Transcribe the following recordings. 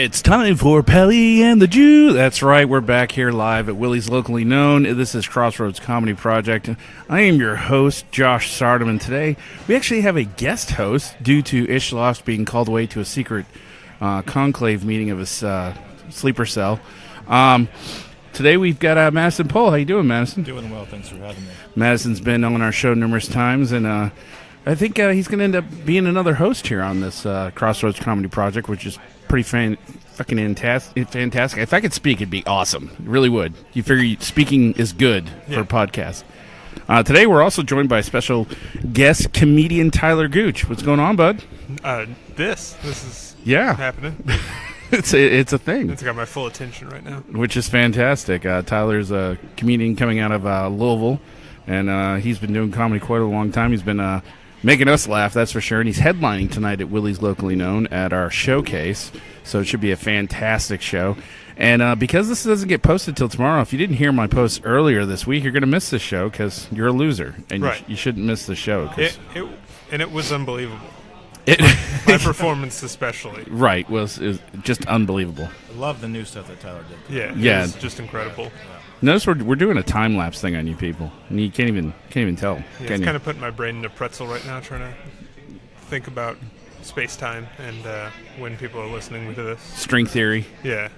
It's time for Pelly and the Jew. That's right, we're back here live at Willie's Locally Known. This is Crossroads Comedy Project. I am your host, Josh Sardam, and today we actually have a guest host due to Ishloft being called away to a secret conclave meeting of his sleeper cell. Today we've got Madison Pohl. How you doing, Madison? Doing well, thanks for having me. Madison's been on our show numerous times, and I think he's going to end up being another host here on this Crossroads Comedy Project, which is pretty fucking fantastic. If I could speak, it'd be awesome. It really would. You figure speaking is good for a podcast. Today we're also joined by special guest comedian Tyler Gooch. What's going on, bud? This is happening. It's a thing. It's got my full attention right now. Which is fantastic. Tyler's a comedian coming out of Louisville, and he's been doing comedy quite a long time. He's been making us laugh, that's for sure. And he's headlining tonight at Willie's Locally Known at our showcase. So it should be a fantastic show. And because this doesn't get posted till tomorrow, if you didn't hear my post earlier this week, you're going to miss the show because you're a loser. And you shouldn't miss the show. It was unbelievable. My performance especially. Right. It was just unbelievable. I love the new stuff that Tyler did. Yeah. It's just incredible. Yeah. Notice we're doing a time lapse thing on you people, and you can't even tell. Yeah, it's kind of putting my brain in a pretzel right now, trying to think about space time and when people are listening to this. String theory. Yeah.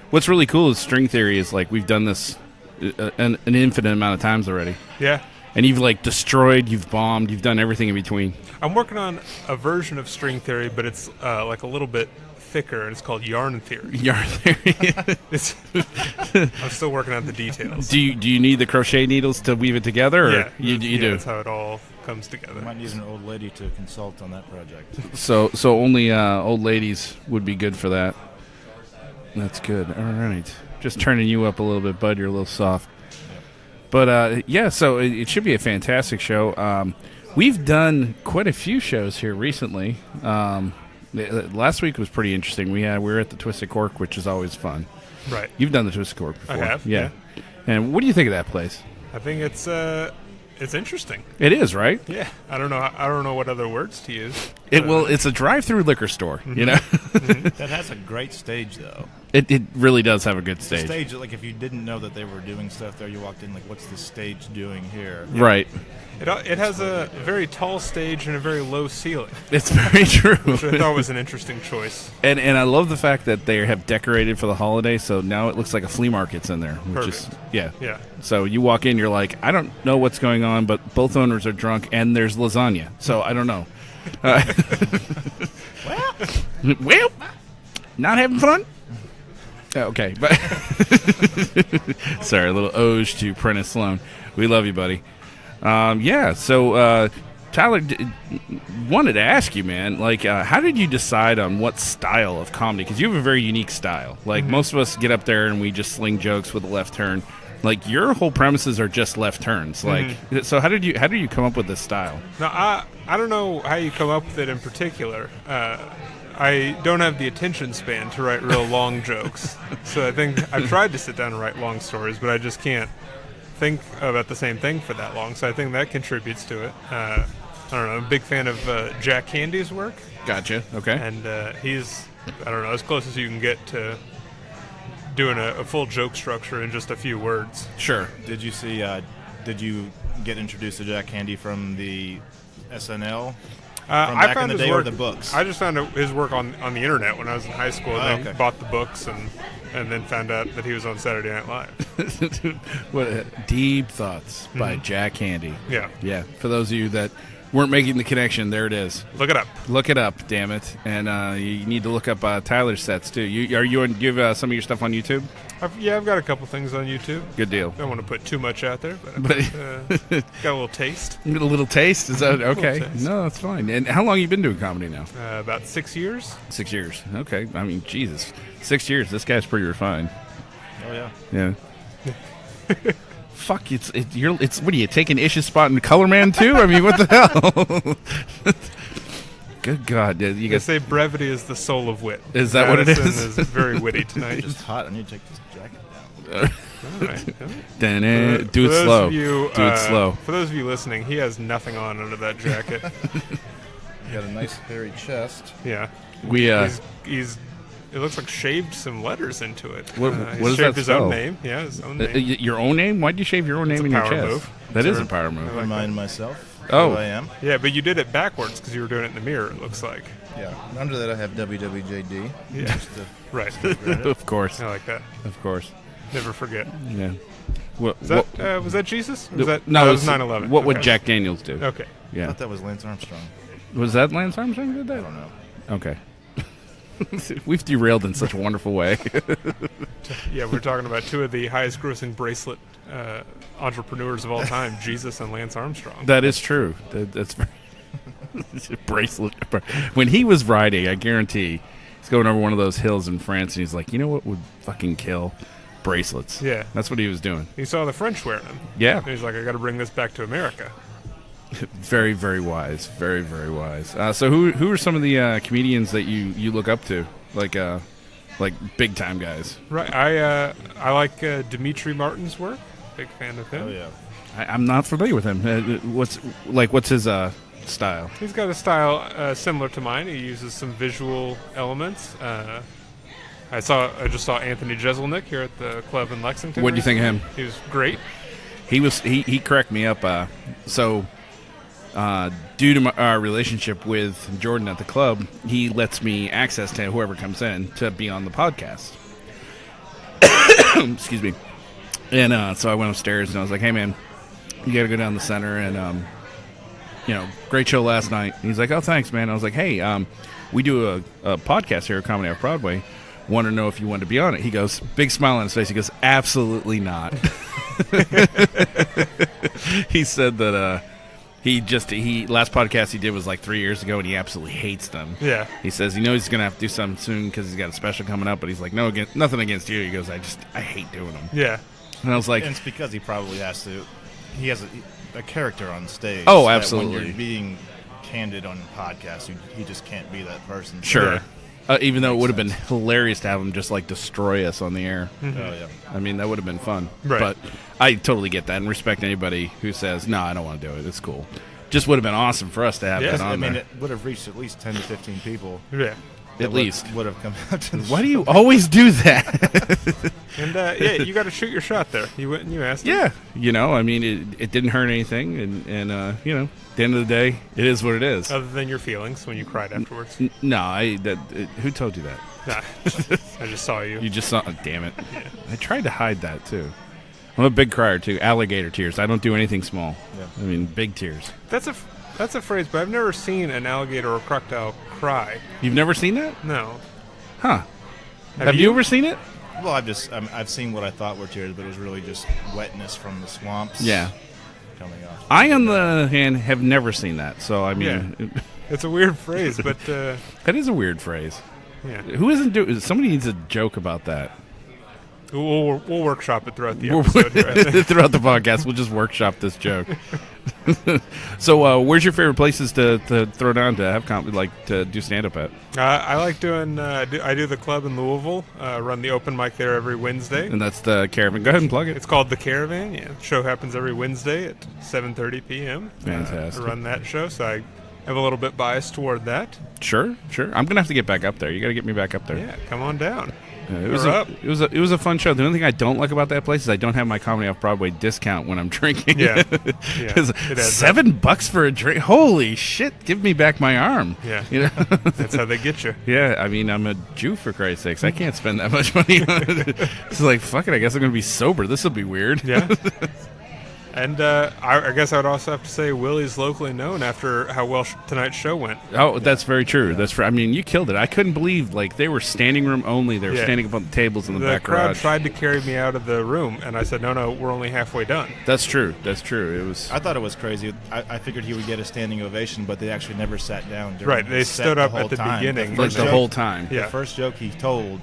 What's really cool is string theory is like we've done this an infinite amount of times already. Yeah. And you've destroyed, you've bombed, you've done everything in between. I'm working on a version of string theory, but it's like a little bit thicker, and it's called yarn theory. Yarn theory. I'm still working on the details. Do you need the crochet needles to weave it together? Or yeah, you do. That's how it all comes together. I might need an old lady to consult on that project. So only old ladies would be good for that. That's good. All right. Just turning you up a little bit, bud. You're a little soft. But, so it should be a fantastic show. We've done quite a few shows here recently. Last week was pretty interesting. We were at the Twisted Cork, which is always fun. Right. You've done the Twisted Cork before. I have, yeah. And what do you think of that place? I think it's interesting. It is, right? Yeah. I don't know what other words to use. It's a drive-through liquor store, you know? Mm-hmm. That has a great stage, though. It really does have a good stage. The stage, like if you didn't know that they were doing stuff there, you walked in like, what's the stage doing here? Right. It has a very tall stage and a very low ceiling. It's very true. Which I thought was an interesting choice. And I love the fact that they have decorated for the holiday, so now it looks like a flea market's in there. Which Perfect. Is, yeah. Yeah. So you walk in, you're like, I don't know what's going on, but both owners are drunk, and there's lasagna. So I don't know. Well, not having fun? Okay. But sorry, a little ode to Prentice Sloan. We love you, buddy. So Tyler, wanted to ask you, man, how did you decide on what style of comedy? Because you have a very unique style. Like, most of us get up there and we just sling jokes with a left turn. Like, your whole premises are just left turns. Like, so how did you come up with this style? No, I don't know how you come up with it in particular. I don't have the attention span to write real long jokes. So I think I've tried to sit down and write long stories, but I just can't think about the same thing for that long. So I think that contributes to it. I don't know. I'm a big fan of Jack Candy's work. Gotcha. Okay. And he's, I don't know, as close as you can get to doing a full joke structure in just a few words. Sure. Did you get introduced to Jack Candy from the SNL? I found in the his day work, or the books? I just found his work on the internet when I was in high school. And I bought the books and then found out that he was on Saturday Night Live. What deep thoughts by Jack Candy. Yeah. Yeah. For those of you that weren't making the connection, there it is. Look it up. Look it up, damn it. And you need to look up Tyler's sets, too. Do you have some of your stuff on YouTube? I've got a couple things on YouTube. Good deal. Don't want to put too much out there, but got a little taste. A little taste? Is that okay? Taste. No, that's fine. And how long have you been doing comedy now? About 6 years. 6 years. Okay. I mean, Jesus. 6 years. This guy's pretty refined. Oh, yeah. Yeah. Fuck, it's what are you, taking Ish's spot in Color Man, too? I mean, what the hell? Good God. You guys say brevity is the soul of wit. Is that what it is? Madison is very witty tonight. It's hot. I need to take this jacket down. All right. Do it slow. Do it slow. For those of you listening, he has nothing on under that jacket. Got a nice hairy chest. Yeah. We he's it looks like shaved some letters into it. What He does shaved that his spell? own name. Yeah, his own name. Your own name? Why'd you shave your own It's name a in your power chest? move. That is Sure. a power move. Remind myself Oh. who I am. Yeah, but you did it backwards because you were doing it in the mirror, it looks like. Yeah. Under that, I have WWJD. Yeah. Just to Right. Of course. I like that. Of course. Never forget. Yeah. What, Is that, was that Jesus? Was that, no, that it was 9/11. What would Okay. Jack Daniels do? Okay. I Yeah. thought that was Lance Armstrong. Was that Lance Armstrong who did I that? don't know. Okay. We've derailed in such a wonderful way. Yeah, we're talking about two of the highest grossing bracelet entrepreneurs of all time, Jesus and Lance Armstrong. That is true. That's very bracelet. When he was riding, I guarantee he's going over one of those hills in France, and he's like, you know what would fucking kill? Bracelets. Yeah. That's what he was doing. He saw the French wearing them. Yeah. And he's like, I got to bring this back to America. Very, very wise. Very, very wise. So who are some of the comedians that you look up to? Like big time guys? Right. I like Dimitri Martin's work. Big fan of him. Oh yeah. I'm not familiar with him. What's his style? He's got a style similar to mine. He uses some visual elements. I just saw Anthony Jeselnik here at the club in Lexington. What do you think of him? He was great. He cracked me up. Due to our relationship with Jordan at the club, he lets me access to whoever comes in to be on the podcast. Excuse me. And so I went upstairs and I was like, "Hey man, you got to go down the center and great show last night." And he's like, "Oh, thanks, man." I was like, "Hey, we do a podcast here at Comedy Off Broadway. Want to know if you want to be on it?" He goes, big smile on his face. He goes, "Absolutely not." He said that he last podcast he did was like 3 years ago, and he absolutely hates them. Yeah. He says he knows he's gonna have to do something soon because he's got a special coming up, but he's like, nothing against you. He goes, I hate doing them. Yeah. And I was like, And it's because he probably has to. He has a character on stage. Oh, that absolutely. When you're being candid on podcasts, he just can't be that person. sure. Even though it would have been sense. hilarious to have him just like destroy us on the air. Oh yeah. I mean, that would have been fun. Right. But I totally get that and respect anybody who says, no, I don't want to do it. It's cool. Just would have been awesome for us to have that on I mean, there. it would have reached at least 10 to 15 people. Yeah. At least. would have come out to the Why do show. you always do that? And yeah, you got to shoot your shot there. You went and you asked him. Yeah. I mean, it didn't hurt anything. And at the end of the day, it is what it is. Other than your feelings when you cried afterwards. No, who told you that? Nah, I just saw you. You just saw, damn it. I tried to hide that, too. I'm a big crier, too. Alligator tears. I don't do anything small. Yeah. I mean, big tears. That's a phrase, but I've never seen an alligator or crocodile cry. You've never seen that? No. Huh. Have you? you ever seen it? Well, I've seen what I thought were tears, but it was really just wetness from the swamps. Yeah. Coming off. I, on the other hand, have never seen that. So, I mean, It's a weird phrase, but that is a weird phrase. yeah. Who isn't doing? Somebody needs a joke about that. We'll workshop it throughout the episode here, I think. Throughout the podcast, we'll just workshop this joke. So, where's your favorite places to throw down to have to do stand up at? I like doing. I do the club in Louisville. Run the open mic there every Wednesday. And that's the Caravan. Go ahead and plug it. It's called the Caravan. Yeah, the show happens every Wednesday at 7:30 p.m. Fantastic. I run that show, so I have a little bit biased toward that. Sure. I'm gonna have to get back up there. You got to get me back up there. Yeah, come on down. It was We're a, up. it was a it was a fun show. The only thing I don't like about that place is I don't have my Comedy Off Broadway discount when I'm drinking. Yeah. Because it adds $7 for a drink. Holy shit! Give me back my arm. Yeah. You know. That's how they get you. Yeah, I mean, I'm a Jew, for Christ's sakes. I can't spend that much money on it. It's like, fuck it, I guess I'm going to be sober. This will be weird. Yeah. And I guess I would also have to say Willie's locally known after how well tonight's show went. Oh, that's very true. I mean, you killed it. I couldn't believe, they were standing room only. They were standing up on the tables in the back crowd garage. tried to carry me out of the room, and I said, no, we're only halfway done. That's true. It was... I thought it was crazy. I figured he would get a standing ovation, but they actually never sat down. During Right, they the set stood up the whole at the time. beginning. like the whole time. Yeah. The first joke he told,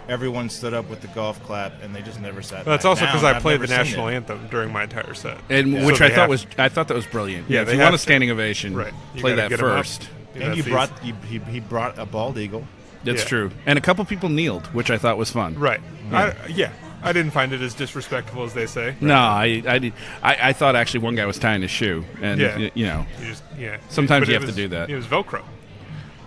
everyone stood up with the golf clap, and they just never sat. That's back also down. because I I've played never the seen national it. anthem during my entire set. And Yeah. which So I they thought have I thought that was brilliant. Yeah, if they you want have a standing ovation, Right. You play gotta that get 'em up. first. And That's he brought a bald eagle. That's Yeah. true. And a couple people kneeled, which I thought was fun. Right. I didn't find it as disrespectful as they say. No, I thought actually one guy was tying his shoe, and Yeah. you know, You just, Sometimes But you it have to do that. It was Velcro.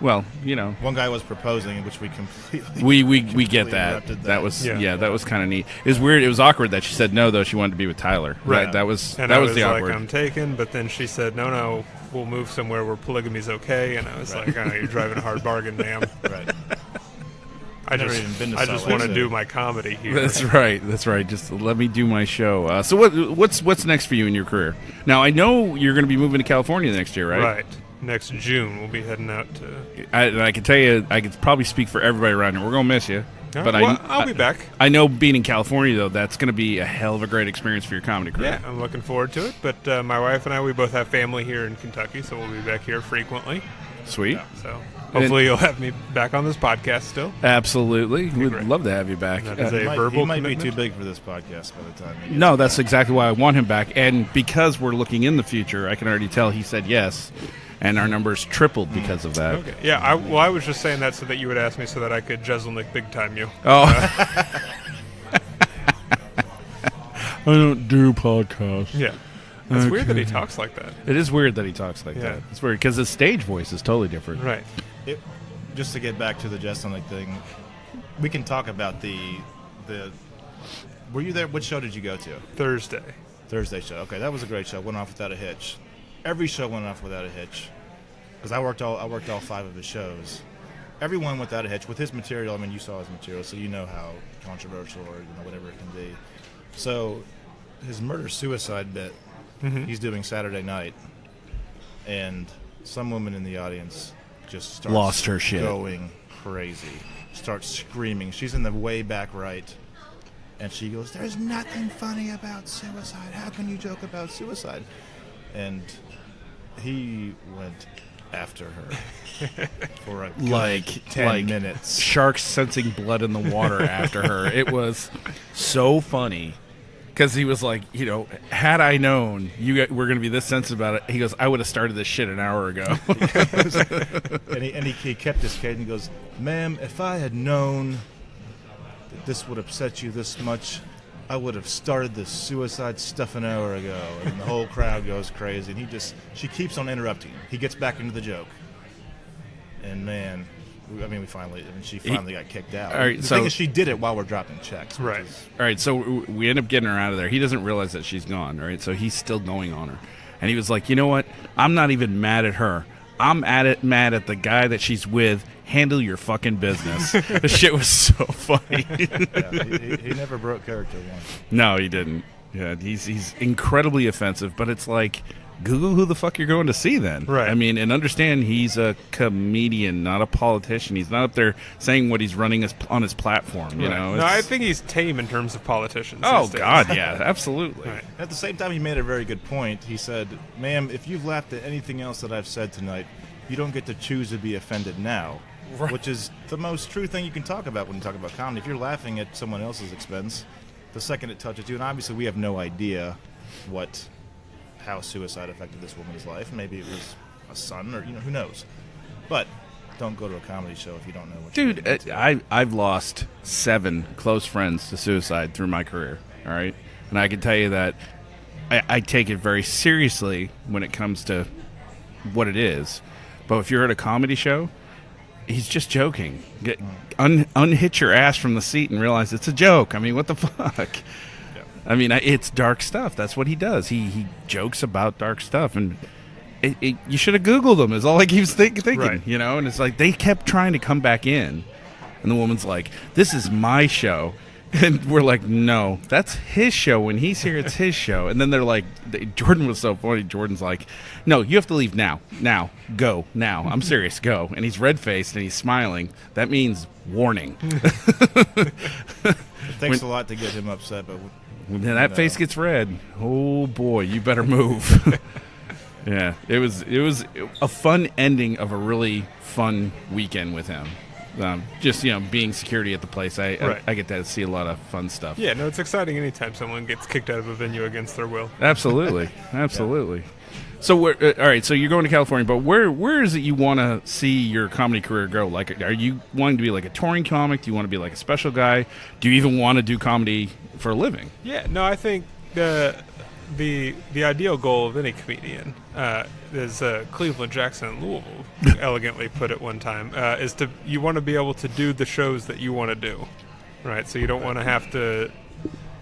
Well, One guy was proposing, which we completely we get that. That was that was kind of neat. It was weird. It was awkward that she said no, though she wanted to be with Tyler. Right. That was and that I was the like, awkward. I'm taken, but then she said no, we'll move somewhere where polygamy's okay, and I was like, oh, you're driving a hard bargain, ma'am. Right. I Never even been to just Salt Lake want to City. do my comedy here. That's right. Just let me do my show. So what's next for you in your career? Now I know you're going to be moving to California next year, right? Right. Next June, we'll be heading out to. I can tell you, I could probably speak for everybody around here. We're going to miss you. But I'll be back. I know being in California, though, that's going to be a hell of a great experience for your comedy career. Yeah, I'm looking forward to it. But my wife and I, we both have family here in Kentucky, so we'll be back here frequently. Sweet. So hopefully you'll have me back on this podcast still. Absolutely. We'd great. love to have you back. That is a He verbal might be commitment. too big for this podcast by the time. he gets No, back. that's exactly why I want him back. And because we're looking in the future, I can already tell he said yes. And our numbers tripled because of that. Okay. Yeah, I was just saying that so that you would ask me so that I could Jeselnik big time you. Oh. I don't do podcasts. Yeah. It's weird that he Okay. talks like that. It is weird that he talks like Yeah. that. It's weird because his stage voice is totally different. Right. Just to get back to the Jeselnik thing, we can talk about the. Were you there? What show did you go to? Thursday show. Okay, that was a great show. Went off without a hitch. Every show went off without a hitch, because I worked all 5 of his shows. Everyone without a hitch with his material. I mean, you saw his material, so you know how controversial or whatever it can be. So, his murder-suicide bit, he's doing Saturday night, and some woman in the audience just starts Lost her shit. going crazy, starts screaming. She's in the way back right, and she goes, "There's nothing funny about suicide. How can you joke about suicide?" And he went after her for a good 10 minutes. Sharks sensing blood in the water after her. It was so funny because he was like, had I known you were going to be this sensitive about it, he goes, I would have started this shit an hour ago. And he kept his cadence. He goes, "Ma'am, if I had known that this would upset you this much, I would have started this suicide stuff an hour ago." And the whole crowd goes crazy. And she keeps on interrupting him. He gets back into the joke. And man, she finally got kicked out. All right, the so- thing is, she did it while we're dropping checks. Right. All right, so we end up getting her out of there. He doesn't realize that she's gone, right? So he's still going on her. And he was like, you know what? I'm not even mad at her. I'm mad at the guy that she's with. Handle your fucking business. The shit was so funny. Yeah, he never broke character once. No, he didn't. Yeah, he's incredibly offensive, but it's like, Google who the fuck you're going to see then. Right. I mean, and understand he's a comedian, not a politician. He's not up there saying what he's running on his platform, you know? No, I think he's tame in terms of politicians. Oh, these days. God, yeah, absolutely. Right. At the same time, he made a very good point. He said, "Ma'am, if you've laughed at anything else that I've said tonight, you don't get to choose to be offended now." Right. Which is the most true thing you can talk about when you talk about comedy. If you're laughing at someone else's expense, the second it touches you, and obviously we have no idea how suicide affected this woman's life. Maybe it was a son, or who knows. But don't go to a comedy show if you don't know what you're Dude, getting into. I've lost 7 close friends to suicide through my career, all right? And I can tell you that I take it very seriously when it comes to what it is. But if you're at a comedy show, he's just joking. Unhitch your ass from the seat and realize it's a joke. I mean, what the fuck? Yeah. I mean, it's dark stuff. That's what he does. He jokes about dark stuff, and you should have Googled him. Is all I keep thinking, Right. And it's like they kept trying to come back in, and the woman's like, "This is my show," and we're like, "No, that's his show. When he's here, it's his show." And then they're like, Jordan was so funny. Jordan's like, "No, you have to leave now. Now, go now. I'm serious. Go." And he's red faced and he's smiling. That means warning. It takes a lot to get him upset, but When that face gets red, oh boy, you better move. Yeah, it was a fun ending of a really fun weekend with him. Just being security at the place, Right. I get to see a lot of fun stuff. Yeah, no, it's exciting anytime someone gets kicked out of a venue against their will. Absolutely, absolutely. So all right, so you're going to California, but where is it you want to see your comedy career go? Like, are you wanting to be like a touring comic? Do you want to be like a special guy? Do you even want to do comedy for a living? Yeah, no, I think the ideal goal of any comedian, as Cleveland Jackson in Louisville elegantly put it one time, is you want to be able to do the shows that you want to do, right? So you don't want to have to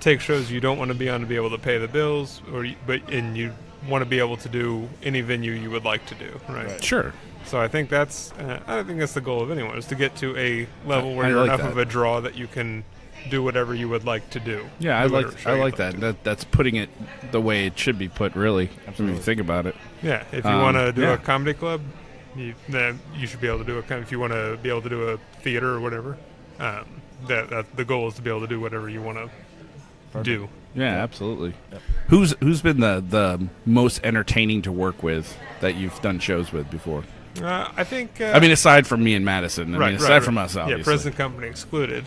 take shows you don't want to be on to be able to pay the bills, and you want to be able to do any venue you would like to do, right? Sure. So I think that's the goal of anyone, is to get to a level where you're enough of a draw that you can do whatever you would like to do. Yeah, I like that. That's putting it the way it should be put, really. Absolutely. When you think about it. Yeah, if you want to do a comedy club, then you should be able to do if you want to be able to do a theater or whatever. That the goal is to be able to do whatever you want to do. Yeah, absolutely. Yep. Who's been the most entertaining to work with that you've done shows with before? I think. Aside from me and Madison. Aside from us, obviously. Yeah, present company excluded.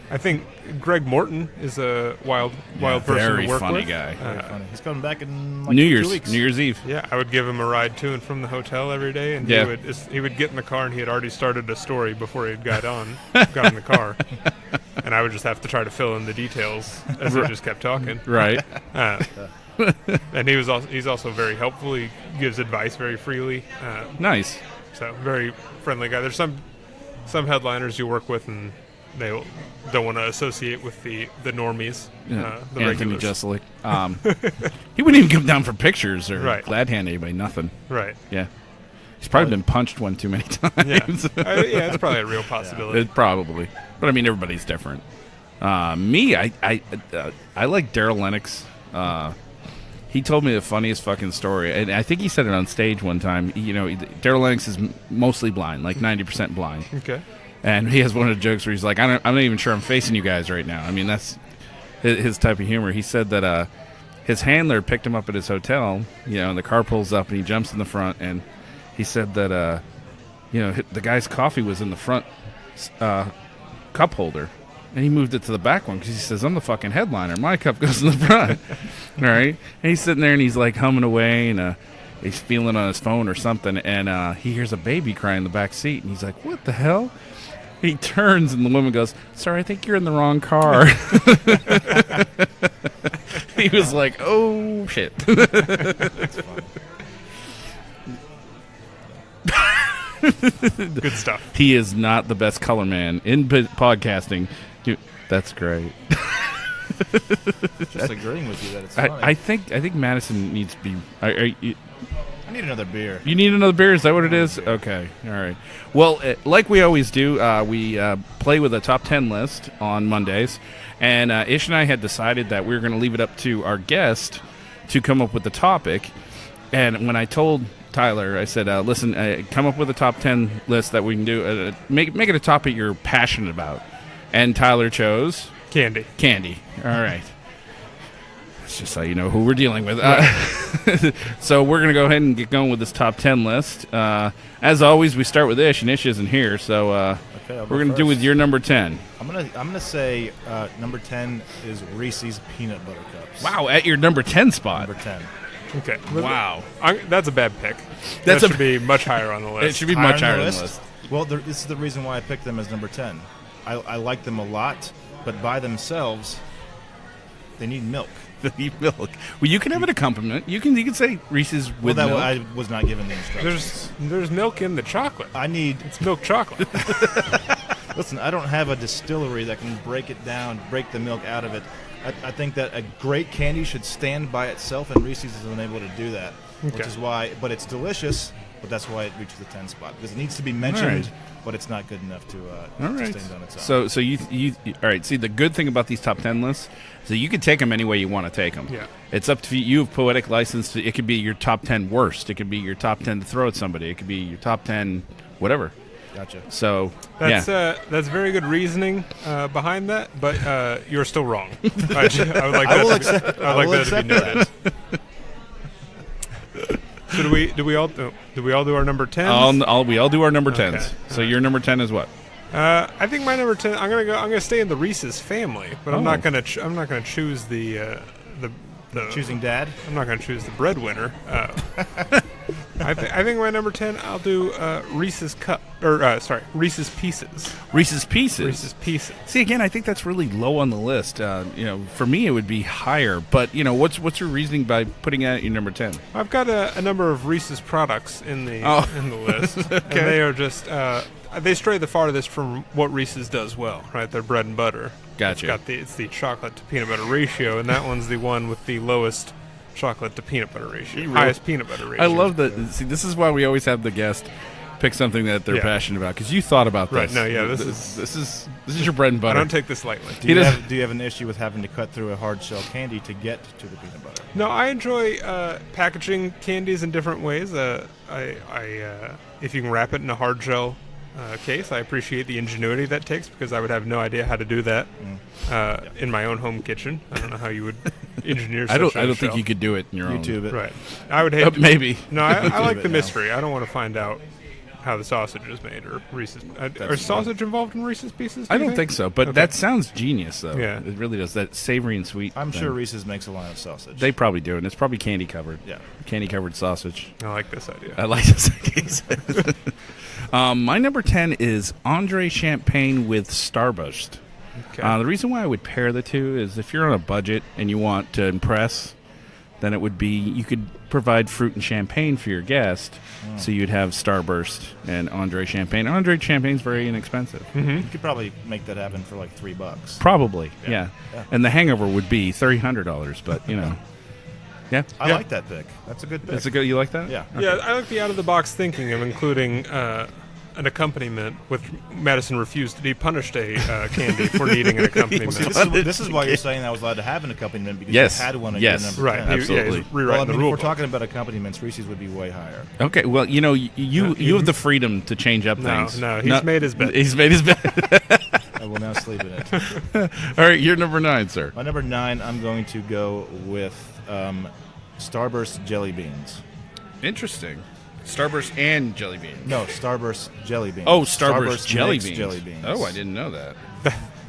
I think Greg Morton is a wild person to work with. Very funny guy. Very funny. He's coming back in New 2 weeks. New Year's Eve. Yeah, I would give him a ride to and from the hotel every day, and he would get in the car, and he had already started a story before he got in the car, and I would just have to try to fill in the details as he just kept talking. Right. And he's also very helpful. He gives advice very freely. Nice. So very friendly guy. There's some headliners you work with, and they don't want to associate with the normies, the Anthony regulars. Jeselnik. He wouldn't even come down for pictures or glad hand anybody, nothing. Right. Yeah. He's probably been punched one too many times. Yeah, it's probably a real possibility. Probably. But, everybody's different. Me, I like Daryl Lennox. He told me the funniest fucking story, and I think he said it on stage one time. Daryl Lennox is mostly blind, like 90% blind. Okay. And he has one of the jokes where he's like, I'm not even sure I'm facing you guys right now. That's his type of humor. He said that his handler picked him up at his hotel, and the car pulls up and he jumps in the front, and he said that, the guy's coffee was in the front cup holder, and he moved it to the back one because he says, I'm the fucking headliner. My cup goes in the front. All right? And he's sitting there and he's like humming away, and he's feeling on his phone or something, and he hears a baby cry in the back seat, and he's like, what the hell? He turns, and the woman goes, sir, I think you're in the wrong car. He was like, oh, shit. That's funny. Good stuff. He is not the best color man in podcasting. Dude, that's great. Just agreeing with you that it's funny. I think Madison needs to be... I need another beer. You need another beer? Is that what it is? Okay. All right. Well, like we always do, we play with a top 10 list on Mondays. And Ish and I had decided that we were going to leave it up to our guest to come up with the topic. And when I told Tyler, I said, listen, come up with a top 10 list that we can do. Make it a topic you're passionate about. And Tyler chose... Candy. All right. That's just so you know who we're dealing with. So we're going to go ahead and get going with this top 10 list. As always, we start with Ish, and Ish isn't here, so we're going to do with your number 10. I'm gonna say number 10 is Reese's Peanut Butter Cups. Wow, at your number 10 spot. Number 10. Okay. Wow. That's a bad pick. That should be much higher on the list. It should be much higher on the list. Well, this is the reason why I picked them as number 10. I like them a lot, but by themselves, they need milk. They need milk. Well, you can have an accompaniment. You can say Reese's with milk. I was not given the instructions. There's milk in the chocolate. It's milk chocolate. Listen, I don't have a distillery that can break it down, break the milk out of it. I think that a great candy should stand by itself, and Reese's is unable to do that, which is why. But it's delicious, but that's why it reaches the 10 spot, because it needs to be mentioned, but it's not good enough to stand on its own. So you all right? See, the good thing about these top 10 lists is that you can take them any way you want to take them. Yeah, it's up to you. You have poetic license. It could be your top 10 worst. It could be your top 10 to throw at somebody. It could be your top 10 whatever. Gotcha. So that's very good reasoning behind that, but you're still wrong. I would like that. I would like that to be noted. So do we all do our number 10s? We all do our number 10s. Okay. So your number 10 is what? I think my number 10. I'm gonna stay in the Reese's family, but I'm not gonna choose the choosing dad. I'm not gonna choose the breadwinner. I think my number 10, I'll do Reese's Reese's Pieces. Reese's Pieces. Reese's Pieces. See, again, I think that's really low on the list. For me, it would be higher. But what's your reasoning by putting it at your number 10? I've got a number of Reese's products in the list, Okay. and they are just they stray the farthest from what Reese's does well, right? Their bread and butter. Gotcha. It's the chocolate to peanut butter ratio, and that one's the one with the lowest chocolate to peanut butter ratio, highest peanut butter ratio. I love that. See, this is why we always have the guest pick something that they're passionate about, because you thought about this. Right? No, yeah, this is your bread and butter. I don't take this lightly. Do you have an issue with having to cut through a hard shell candy to get to the peanut butter? No, I enjoy packaging candies in different ways. If you can wrap it in a hard shell case, I appreciate the ingenuity that takes, because I would have no idea how to do that in my own home kitchen. I don't know how you would engineer. I don't think you could do it in your own. YouTube it. Right. I would hate maybe. No, I like the mystery. I don't want to find out how the sausage is made, or Reese's. Are sausage involved in Reese's Pieces? I don't think so, but that sounds genius, though. Yeah. It really does. That savory and sweet. I'm sure Reese's makes a line of sausage. They probably do, and it's probably candy covered. Yeah. Candy covered sausage. I like this idea. I like this idea. My number 10 is Andre Champagne with Starburst. Okay. The reason why I would pair the two is if you're on a budget and you want to impress, then it would be you could provide fruit and champagne for your guest, so you'd have Starburst and Andre Champagne. Andre Champagne's very inexpensive. Mm-hmm. You could probably make that happen for like $3. Probably, yeah. Yeah. And the hangover would be $300, but yeah. I like that pick. That's a good pick. That's a good. You like that? Yeah. Yeah, I like the out-of-the-box thinking of including an accompaniment, which Madison refused to be punished a candy for needing an accompaniment. Well, see, this is why you're saying I was allowed to have an accompaniment, because Yes. you had one at Yes. your number Right, 10. Absolutely. he's Well, rewriting I mean, the if rule we're book. talking about accompaniments, Reese's would be way higher. Okay. Well, you have the freedom to change up things. No, he's made his bet. He's made his bet. I will now sleep in it. All right, you're number 9, sir. My number 9, I'm going to go with Starburst jelly beans. Interesting. Starburst and jelly beans. No, Starburst jelly beans. Oh, Starburst jelly mixed beans. jelly beans. Oh, I didn't know that.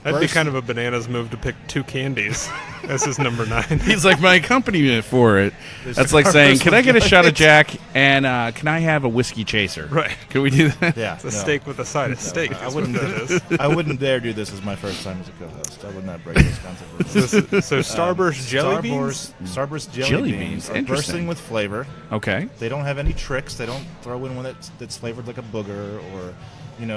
That'd be kind of a bananas move to pick two candies. This is number 9. He's like my accompaniment for it. There's That's like Starburst saying, "Can I get a jelly shot of beans." Jack and can I have a whiskey chaser?" Right. Can we do that? Yeah, It's a no. steak with a side of steak. I is wouldn't. what that is. I wouldn't dare do this as my first time as a co-host. I would not break those kinds of rules. So Starburst jelly beans? Starburst jelly, Jelly beans beans, are interesting. bursting with flavor. Okay. They don't have any tricks. They don't throw in one that's flavored like a booger, or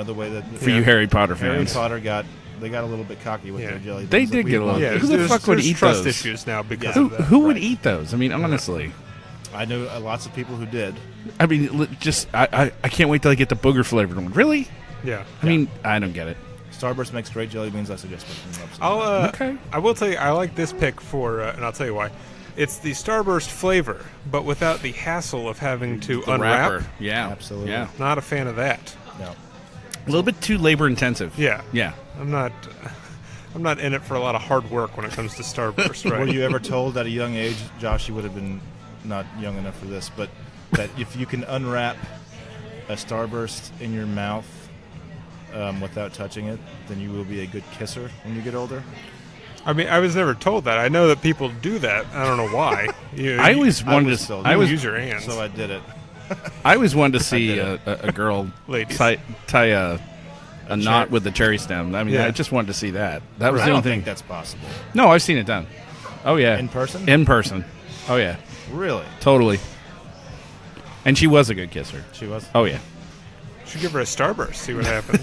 the way that For you Harry Potter Harry fans. Potter got a little bit cocky with Yeah. their jelly beans. They that did we get a little- want. Yeah, Who the fuck would there's eat trust those? issues now because Who, of that. who would Right. eat those? I mean, honestly. I know lots of people who did. I mean, I can't wait till I get the booger flavored one. Really? Yeah. I mean, I don't get it. Starburst makes great jelly beans. I suggest picking them up. I'll Okay. I will tell you, I like this pick for, and I'll tell you why. It's the Starburst flavor, but without the hassle of having to The unwrap. wrapper. Yeah. Absolutely. Yeah. Not a fan of that. No. A little bit too labor intensive. Yeah. Yeah. I'm not in it for a lot of hard work when it comes to Starburst, right? Were you ever told at a young age, Josh, you would have been not young enough for this, but that if you can unwrap a Starburst in your mouth without touching it, then you will be a good kisser when you get older? I mean, I was never told that. I know that people do that. I don't know why. I always wanted was to. told. I You was. use your hands. So I did it. I always wanted to see did a girl Ladies. tie a knot with the cherry stem. I mean, Yeah. I just wanted to see that. That was I the don't only think thing. that's possible. No, I've seen it done. Oh yeah. In person? In person. Oh yeah. Really? Totally. And she was a good kisser. She was? Oh yeah. Should give her a Starburst, see what happens.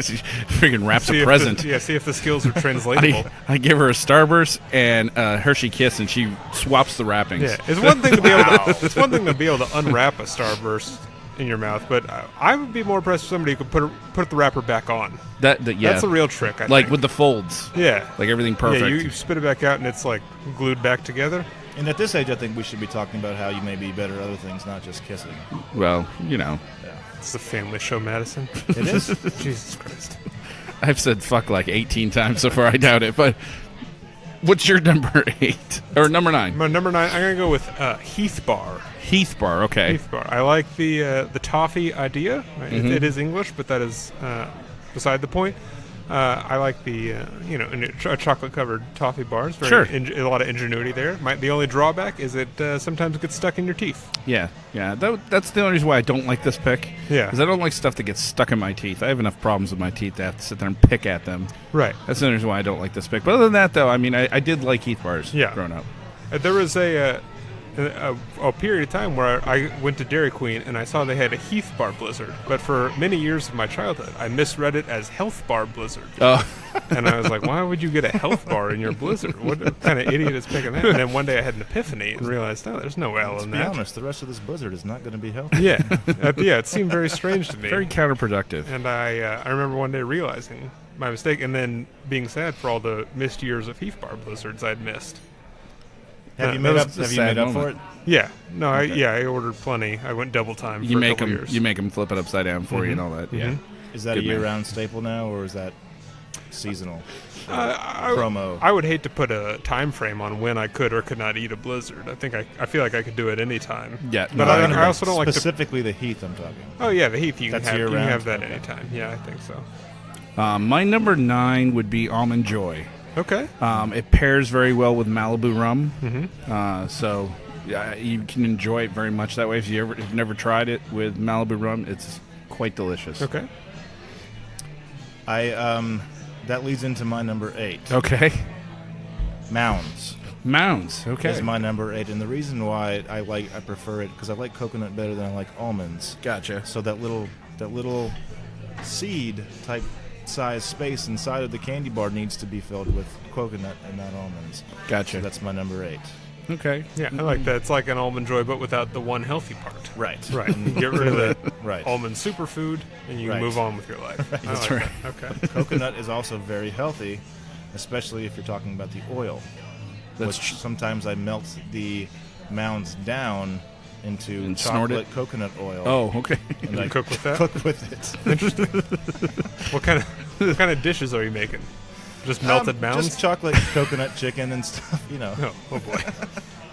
She freaking wraps See a if present. see if the skills are translatable. I give her a Starburst and a Hershey Kiss, and she swaps the wrappings. Yeah, it's one thing to be able to. It's one thing to be able to unwrap a Starburst in your mouth, but I would be more impressed with somebody who could put the wrapper back on. Yeah. That's the real trick. I Like think. with the folds. yeah, Like everything perfect. Yeah, you spit it back out and it's like glued back together. And at this age, I think we should be talking about how you may be better at other things, not just kissing. Well, you know. It's the family show, Madison. It is? Jesus Christ. I've said fuck like 18 times so far. I doubt it. But what's your number 8 or number 9? My number 9. I'm gonna go with Heath Bar. Heath Bar. Okay. Heath Bar. I like the toffee idea. Right? Mm-hmm. It is English, but that is beside the point. I like the chocolate-covered toffee bars. Sure. A lot of ingenuity there. The only drawback is it sometimes gets stuck in your teeth. Yeah. That's the only reason why I don't like this pick. Yeah. Because I don't like stuff that gets stuck in my teeth. I have enough problems with my teeth that I have to sit there and pick at them. Right. That's the only reason why I don't like this pick. But other than that, though, I mean, I did like Heath bars growing up. There was a period of time where I went to Dairy Queen and I saw they had a Heath Bar Blizzard, but for many years of my childhood, I misread it as Health Bar Blizzard. Oh. And I was like, why would you get a Health Bar in your Blizzard? What kind of idiot is picking that? And then one day I had an epiphany and realized, no, there's no L in that. To be honest, the rest of this Blizzard is not going to be healthy. Yeah. It seemed very strange to me. Very counterproductive. And I remember one day realizing my mistake and then being sad for all the missed years of Heath Bar Blizzards I'd missed. Have you made up for it? Yeah. No, I ordered plenty. I went double time for a couple years. You make them flip it upside down for you and all that. Mm-hmm. Yeah. Is that a year-round staple now, or is that seasonal promo? I would hate to put a time frame on when I could or could not eat a Blizzard. I feel like I could do it any time. Yeah. But I also don't like specifically the Heath I'm talking. Oh yeah, the Heath you can have that okay. anytime. Yeah, I think so. My number 9 would be Almond Joy. Okay. It pairs very well with Malibu rum. Mm-hmm. So you can enjoy it very much that way. If you've never tried it with Malibu rum, it's quite delicious. Okay. That leads into my number 8. Okay. Mounds. Okay. Is my number 8, and the reason why I prefer it because I like coconut better than I like almonds. Gotcha. So that little seed type size space inside of the candy bar needs to be filled with coconut and not almonds. Gotcha. So that's my number 8. Okay. Yeah, I like that. It's like an Almond Joy, but without the one healthy part. Right. And you get rid of the Right. almond superfood, and you move on with your life. Right. That's right. That. Okay. Coconut is also very healthy, especially if you're talking about the oil. Sometimes I melt the mounds down into chocolate coconut oil. Oh, okay. And I cook with that? Cook with it. Interesting. What kind of dishes are you making? Just melted mounds? Just chocolate coconut chicken and stuff, you know. Oh boy.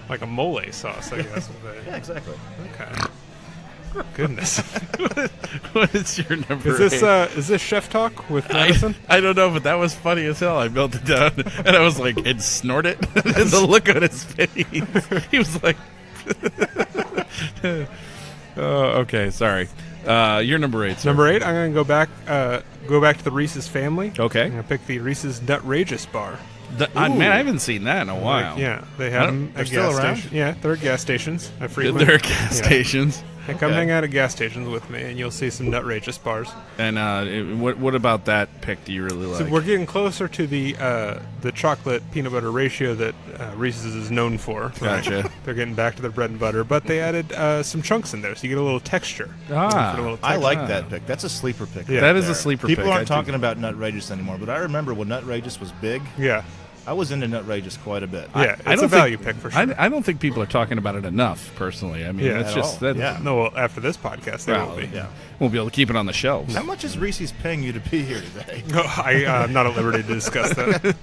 Like a mole sauce, I guess. Yeah, exactly. Okay. Goodness. What is your number 8? Is this Chef Talk with Madison? I don't know, but that was funny as hell. I melted down, and I was like, and snort it. And the look on his face, he was like, oh, okay, sorry. You're number 8, sir. Number 8, I'm going to go back to the Reese's family. Okay. I'm going to pick the Reese's Nutrageous bar. Man, I haven't seen that in a while. Yeah, they have them at still gas around? stations. Yeah, they're at gas stations. They're at gas stations. Hey, come hang out at gas stations with me, and you'll see some Nutrageous bars. And what about that pick do you really like? So we're getting closer to the chocolate peanut butter ratio that Reese's is known for. Gotcha. Right? They're getting back to their bread and butter, but they added some chunks in there, so you get a little texture. I like that pick. That's a sleeper pick. Yeah. That is a sleeper pick. People aren't talking about Nutrageous anymore, but I remember when Nutrageous was big. Yeah. I was into Nutrageous quite a bit. Yeah, it's a value pick for sure. I don't think people are talking about it enough, personally. I mean, that's just that. Yeah. No, well, after this podcast, they will be. Yeah. We'll be able to keep it on the shelves. How much is Reese's paying you to be here today? No, I'm not at liberty to discuss that.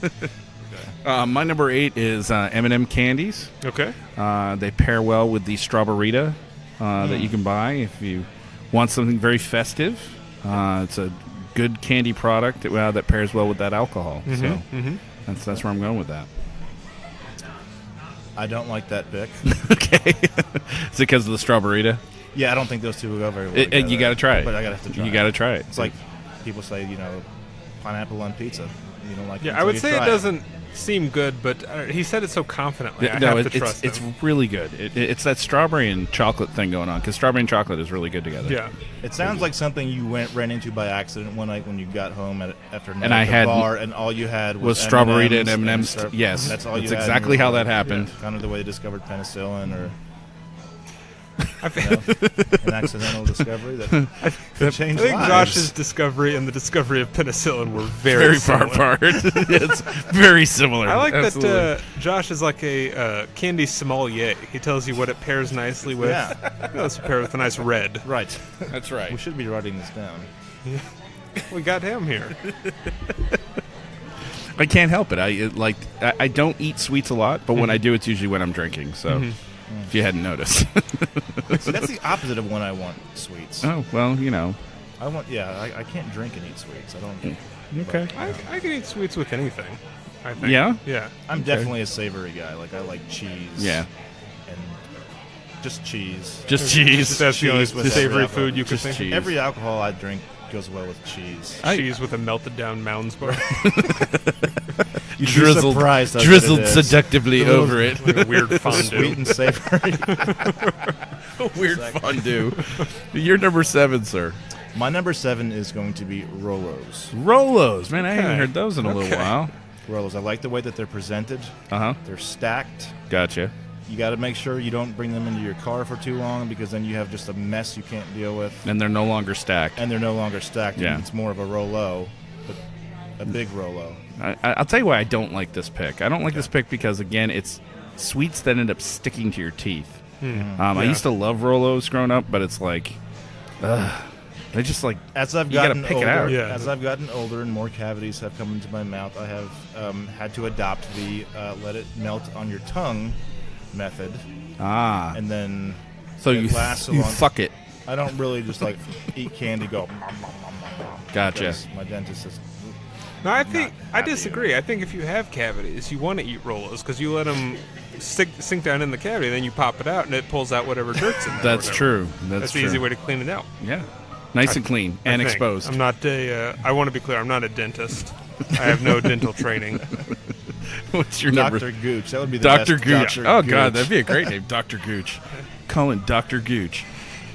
My number 8 is M&M candies. Okay. They pair well with the Strawberita that you can buy if you want something very festive. It's a good candy product that pairs well with that alcohol. Mm-hmm. So that's where I'm going with that. I don't like that pick. Okay. Is it because of the Strawberita? Yeah, I don't think those two will go very well together. You got to try it. But I got to try it. You got to try it. It's like people say, pineapple on pizza. You don't like it. Yeah, I would say it doesn't seem good, but he said it so confidently. I have to trust him. It's really good. It's that strawberry and chocolate thing going on, because strawberry and chocolate is really good together. Yeah. It sounds like something you ran into by accident one night when you got home after a night and I at the had bar, and all you had was Strawberita and M&Ms. M&Ms. Yes, that's all you had. That's exactly how that happened. Yeah. Kind of the way they discovered penicillin, or an accidental discovery that could change lives. I think Josh's discovery and the discovery of penicillin were very far apart. It's very similar. I like that Josh is like a candy sommelier. He tells you what it pairs nicely with. Yeah. Let's pair with a nice red. Right. That's right. We should be writing this down. Yeah. We got him here. I can't help it. I don't eat sweets a lot, but when I do, it's usually when I'm drinking. So, if you hadn't noticed. So that's the opposite of when I want sweets. Oh well, I want. Yeah, I can't drink and eat sweets. I don't. Okay. I can eat sweets with anything, I think. Yeah? Yeah. I'm definitely a savory guy. Like, I like cheese. Yeah. And just cheese. Just cheese. That's the only Cheese with savory every food you could Just think cheese. Every alcohol I drink goes well with cheese. Cheese with a melted down Mounds bar. You'd be Drizzled, surprised how good drizzled it is. seductively over it. Like a weird fondue. Sweet and savory. Weird fondue. You're number 7, sir. My number 7 is going to be Rolos. Rolos. Man, I haven't Okay. heard those in a little Okay. while. Rolos. I like the way that they're presented. Uh-huh. They're stacked. Gotcha. You got to make sure you don't bring them into your car for too long because then you have just a mess you can't deal with. And they're no longer stacked. And they're no longer stacked. Yeah. It's more of a Rolo, but a big Rolo. I'll tell you why I don't like this pick. I don't like this pick because, again, it's sweets that end up sticking to your teeth. I used to love Rolos growing up, but it's like, they just like, As I've you gotta gotten pick older, it out. Yeah. as I've gotten older and more cavities have come into my mouth, I have had to adopt the let it melt on your tongue method, and then so it you lasts a you long- fuck it. I don't really just like eat candy, go. Gotcha. because My dentist says, No, I think I happy. disagree. I think if you have cavities, you want to eat Rolos because you let them sink down in the cavity, then you pop it out and it pulls out whatever dirt's in there. That's or whatever. true. That's true. the easy way to clean it out. Yeah. Nice and clean and I think. exposed. I'm not a. I want to be clear. I'm not a dentist. I have no dental training. What's your number? Dr. Gooch. That would be the Dr. best. Gooch. Dr. Oh, Gooch. God, that'd be a great name. Dr. Gooch. Calling Dr. Gooch.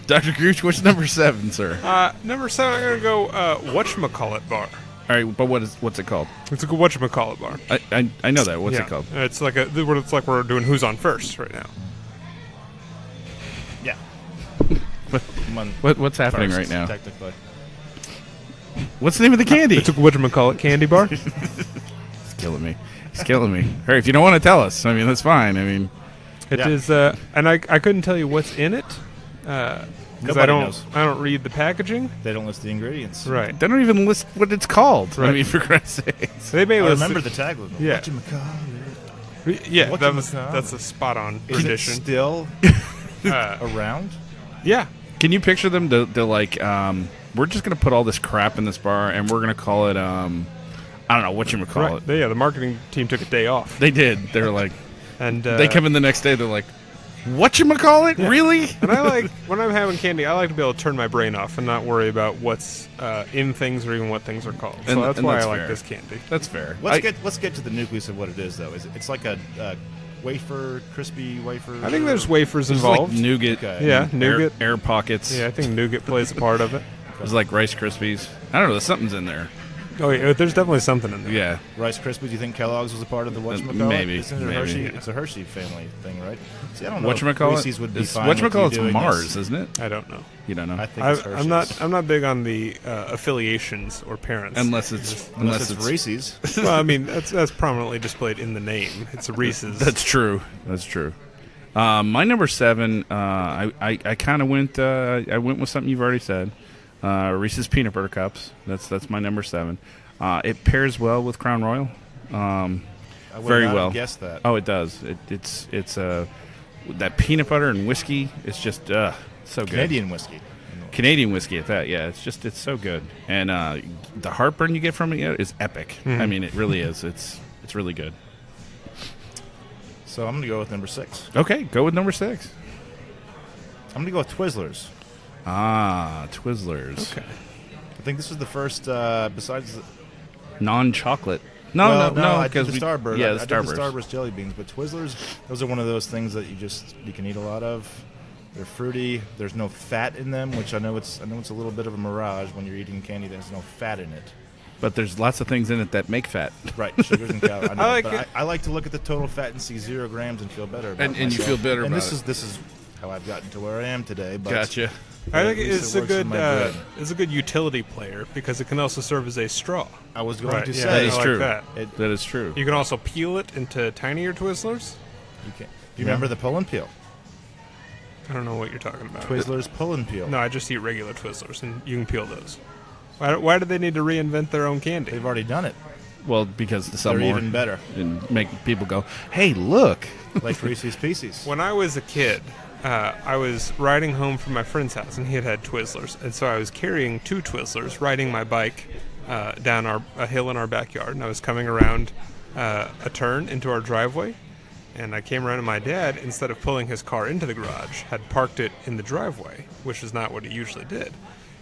Dr. Gooch, what's number 7, sir? Number 7, I'm gonna go whatchamacallit bar. All right, but what's it called? It's a good whatchamacallit bar. I know that. What's Yeah. it called? It's like we're doing who's on first right now. Yeah. What's happening First, right now? Technically. What's the name of the candy? It's a whatchamacallit candy bar. He's killing me. He's killing me. All right, if you don't want to tell us, I mean, that's fine. I mean, It Yeah. is, and I couldn't tell you what's in it because Nobody I don't knows. read the packaging. They don't list the ingredients. Right. they don't even list what it's called. I Right. mean, for Christ's sakes. They may I list remember it- the tagline. Yeah. Whatchamacallit? Yeah, Whatchamacallit? that's a spot on Is it tradition. still Uh, around? yeah, Can you picture them? They're like, we're just going to put all this crap in this bar, and we're going to call it, I don't know, whatchamacallit. right. Yeah, the marketing team took a day off, They did. They were like, and they come in the next day, they're like, whatchamacallit? Yeah. Really? And I like when I'm having candy, I like to be able to turn my brain off and not worry about what's in things or even what things are called. So And- that's and why that's I like fair. this candy. That's fair. Let's get to the nucleus of what it is, though. It's like a wafer, crispy wafer. I think there's wafers It's like involved. nougat. Okay. Yeah, nougat. Air pockets. Yeah, I think nougat plays a part of it. It's like Rice Krispies. I don't know. Something's in there. Oh, yeah, there's definitely something in there. Yeah. Rice Krispies. Do you think Kellogg's was a part of the whatchamacallit? Maybe, Isn't it maybe. Hershey? It's a Hershey family thing, right? See, I don't know. if Whatchamacallit? Reese's would be fine with you Whatchamacallit's doing Mars, this. isn't it? I don't know. You don't know. I think it's Hershey's. I'm not big on the affiliations or parents. Unless it's Unless it's Reese's. Well, I mean that's prominently displayed in the name. It's a Reese's. That's true. That's true. My number 7, I kind of went. I went with something you've already said. Reese's peanut butter cups. That's my number 7. It pairs well with Crown Royal. I would Very not well. have guessed that. Oh, it does. It's that peanut butter and whiskey. It's just so good. Canadian whiskey. Canadian whiskey at that. Yeah, it's so good. And the heartburn you get from it is epic. I mean, it really is. It's really good. So I'm going to go with number 6. Okay, go with number 6. I'm going to go with Twizzlers. Twizzlers. okay. I think this was the first, besides... Non-chocolate. I No, did because the Starburst. Yeah, I the did the Starburst. Starburst jelly beans, but Twizzlers, those are one of those things that you can eat a lot of. They're fruity. There's no fat in them, which I know it's a little bit of a mirage when you're eating candy. There's no fat in it. But there's lots of things in it that make fat. Right, sugars and calories. I know, like but it. I like to look at the total fat and see 0 grams and feel better about And you myself. feel better and about this is how I've gotten to where I am today. But Gotcha. I think at least it's it a works in good my good. it's a good utility player because it can also serve as a straw. I was going Right, to yeah, say That is I like true. that. That is true. You can also peel it into tinier Twizzlers. You can't. Do you remember the pull and peel? I don't know what you're talking about. Twizzlers pull and peel. No, I just eat regular Twizzlers, and you can peel those. Why do they need to reinvent their own candy? They've already done it. Well, because to sell They're more even better. and make people go, "Hey, look!" Like Reese's Pieces. When I was a kid, I was riding home from my friend's house, and he had Twizzlers, and so I was carrying 2 Twizzlers, riding my bike down a hill in our backyard, and I was coming around a turn into our driveway, and I came around, and my dad, instead of pulling his car into the garage, had parked it in the driveway, which is not what he usually did.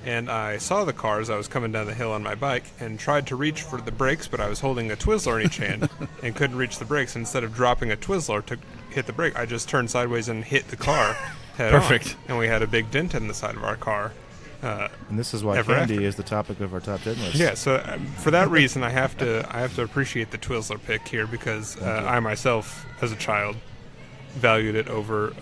And I saw the car as I was coming down the hill on my bike and tried to reach for the brakes, but I was holding a Twizzler in each hand and couldn't reach the brakes. Instead of dropping a Twizzler to hit the brake, I just turned sideways and hit the car head Perfect. on. And we had a big dent in the side of our car. And this is why candy is the topic of our top 10 list. Yeah, so for that reason, I have to appreciate the Twizzler pick here because I myself, as a child, valued it over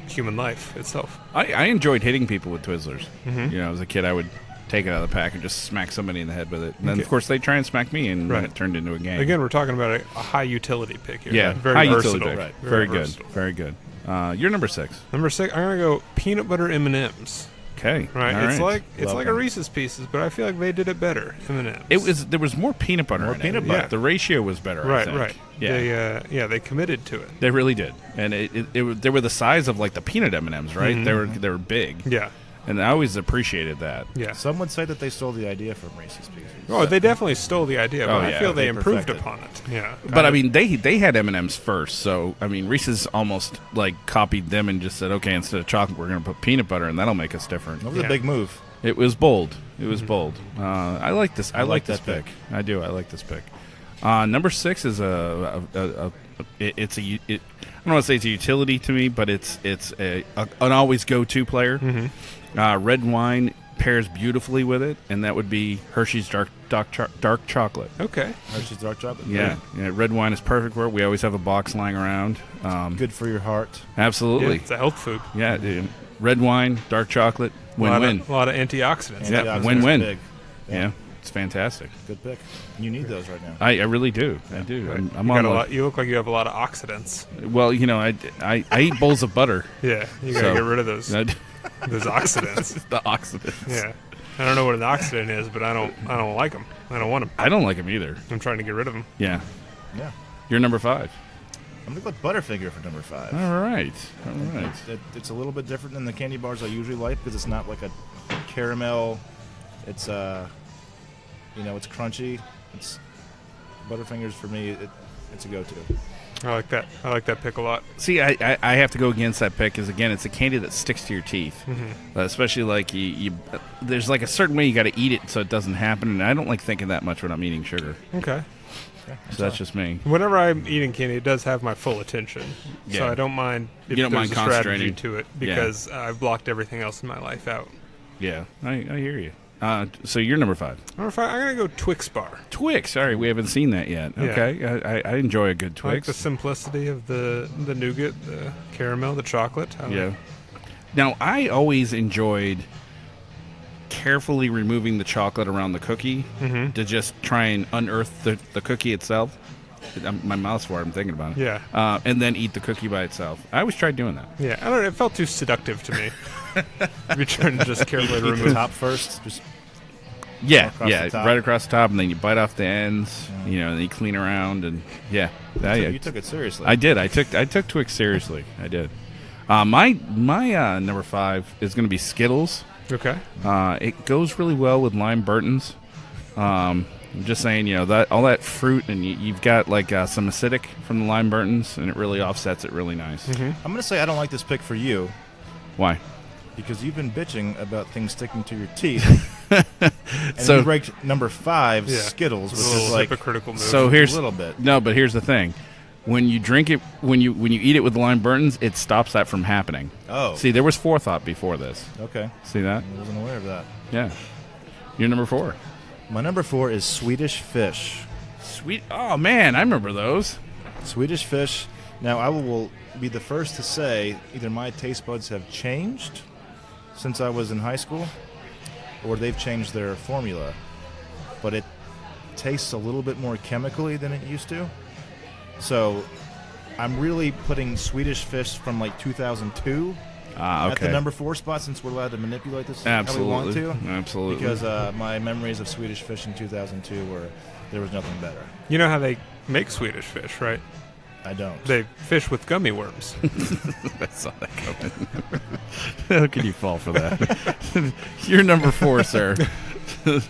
human life itself. I enjoyed hitting people with Twizzlers. Mm-hmm. You know, as a kid, I would take it out of the pack and just smack somebody in the head with it. And then, of course, they try and smack me, and then it turned into a game. Again, we're talking about a high utility pick here. Yeah, very high versatile. utility pick. Right. Very good. Versatile. Very good. You're number 6. Number 6, I'm gonna go peanut butter M&Ms. Okay. Right. All It's right. like a Reese's Pieces, but I feel like they did it better. M&Ms. There was more peanut butter in it. butter. Yeah. The ratio was better. I think. Right. Yeah. They committed to it. They really did, and they were the size of like the peanut M&Ms, right? Mm-hmm. They were big. Yeah. And I always appreciated that. Yeah. Some would say that they stole the idea from Reese's Pieces. Oh, they definitely stole the idea, but I feel they improved perfected. upon it. Yeah. But I mean, they had M&Ms first, so I mean, Reese's almost like copied them and just said, okay, instead of chocolate, we're going to put peanut butter, and that'll make us different. That was a big move. It was bold. It was bold. I like this. I like this that pick. pick. I do. I like this pick. Number 6 is I don't want to say it's a utility to me, but it's an always go-to player. Mm-hmm. Red wine pairs beautifully with it, and that would be Hershey's dark chocolate. Okay. Hershey's dark chocolate. Yeah, red wine is perfect for it. We always have a box lying around. Good for your heart. Absolutely. Yeah, it's a health food. Yeah, dude. Red wine, dark chocolate, win-win. A lot of antioxidants. Yeah, Antioxidants win-win. big. Yeah, it's fantastic. Good pick. You need those right now. I really do. I do. Right. I'm on you look like you have a lot of oxidants. Well, you know, I eat bowls of butter. Yeah, you gotta get rid of those I- those oxidants. the oxidants. Yeah, I don't know what an oxidant is, but I don't like them. I don't want them. I don't like them either. I'm trying to get rid of them. Yeah. Yeah. You're number 5. I'm going to go with Butterfinger for number 5. All right. All right. It's a little bit different than the candy bars I usually like because it's not like a caramel. It's it's crunchy. It's Butterfingers for me. It's a go-to. I like that. I like that pick a lot. See, I have to go against that pick because, again, it's a candy that sticks to your teeth. Mm-hmm. Especially like you there's like a certain way you got to eat it so it doesn't happen. And I don't like thinking that much when I'm eating sugar. Okay. So that's just me. Whenever I'm eating candy, it does have my full attention. So Yeah. I don't mind if You don't there's mind a strategy concentrating. to it because I've blocked everything else in my life out. Yeah, I hear you. So you're number 5. Number 5, I'm going to go Twix bar. Twix. Sorry, we haven't seen that yet. Yeah. Okay, I enjoy a good I like Twix. the simplicity of the nougat, the caramel, the chocolate. Yeah. Now, I always enjoyed carefully removing the chocolate around the cookie to just try and unearth the cookie itself. My mouth's water. I'm thinking about it. Yeah. And then eat the cookie by itself. I always tried doing that. Yeah, I don't know. It felt too seductive to me. You're trying to just carefully Eat the remove. top first. Just Yeah, across yeah, the top. right across the top, and then you bite off the ends. You know, and then you clean around, and yeah. you took it seriously. I did. I took Twix seriously. I did. My number 5 is going to be Skittles. Okay. It goes really well with lime Burtons. I'm just saying, you know, that all that fruit, and you've got like some acidic from the lime Burtons, and it really offsets it really nice. I'm going to say I don't like this pick for you Why? because you've been bitching about things sticking to your teeth. And So- you ranked number 5 Yeah. Skittles, which It's a is little like hypocritical move. So here's a little bit. No, but here's the thing: when you drink it, when you eat it with lime Burtons, it stops that from happening. Oh. See, there was forethought before this. Okay. See that? I wasn't aware of that. Yeah. You're number 4. My number 4 is Swedish Fish. Sweet. Oh man, I remember those. Swedish Fish. Now, I will be the first to say either my taste buds have changed since I was in high school or they've changed their formula. But it tastes a little bit more chemically than it used to. So I'm really putting Swedish Fish from like 2002 Okay. at the number 4 spot since we're allowed to manipulate this Absolutely. how we want to. Absolutely. Because my memories of Swedish Fish in 2002 were there was nothing better. You know how they make Swedish fish, right? I don't. They fish with gummy worms. That's not that coming. How could you fall for that? You're number 4, sir.